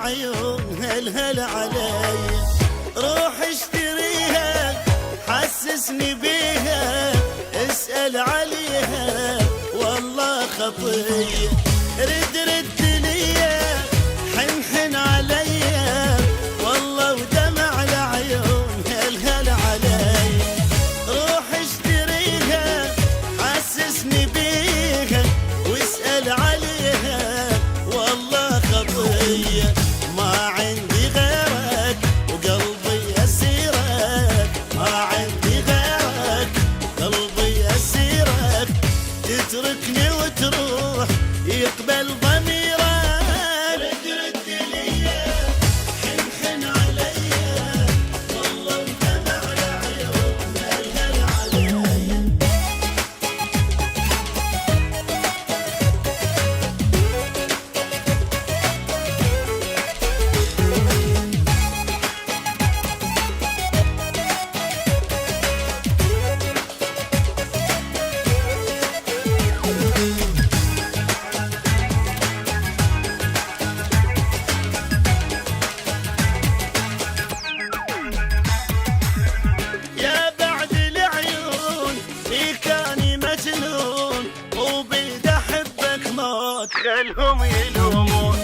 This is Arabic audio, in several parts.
عيون هل علي، روح اشتريها حسسني بيها، اسأل عليها والله خطية. رد ليا حن عليا والله ودمع العيون هل علي، روح اشتريها حسسني بيها واسأل عليها والله خطية. ما عندي غيرك وقلبي أسيرك، ما عندي غيرك قلبي أسيرك، تتركني وتروح يقبل ضميرك. رد ليا حن عليا والله ودمع العيون هل علي. يا بعد العيون فيكاني مجنون، وبيد احبك موت خلهم يلومون.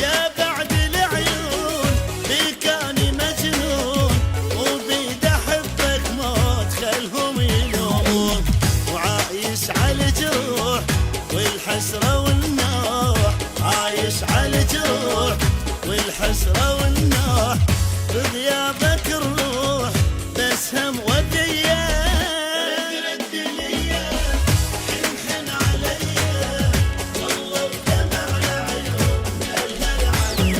يا بعد العيون فيكاني مجنون، وبيد احبك موت خلهم يلومون. وعايش على الجروح والحسرة والنوح، عايش على الجروح والحسرة والنوح، بغيابك الروح بس هم وديا. رد ليا حن عليا والله ودمع العيون هل علي.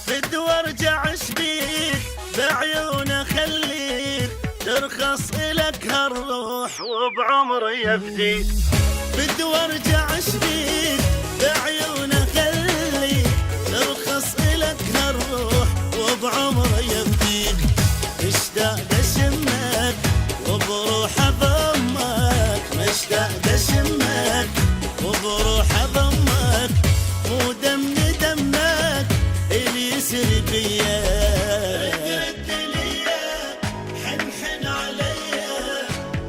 بد وارجع اشبيك بعيونه خليك، ترخص الك هالروح وبعمري يفديك. بد وارجع اشبيك بعيونه خليك، ترخص الك هالروح وبعمري يفديك. مشتاق اشمك وبروح اضمك، مشتاق اشمك وبروح اضمك، مو دمي دمك اللي يسري بيا. رد ليا حن عليا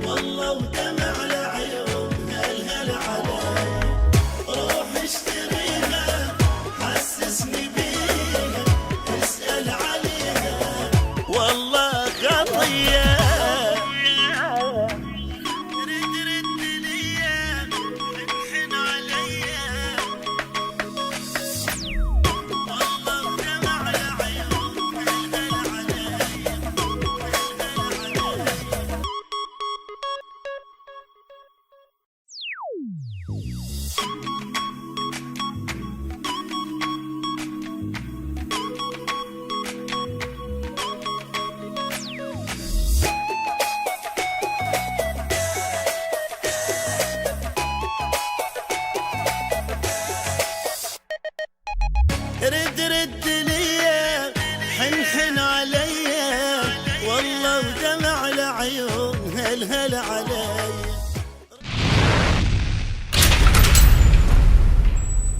والله ودمع العيون هل علي، روح اشتريها حسسني بيها اسأل عليها والله خطية. رد ليا حن عليا والله ودمع العيون هل علي. رد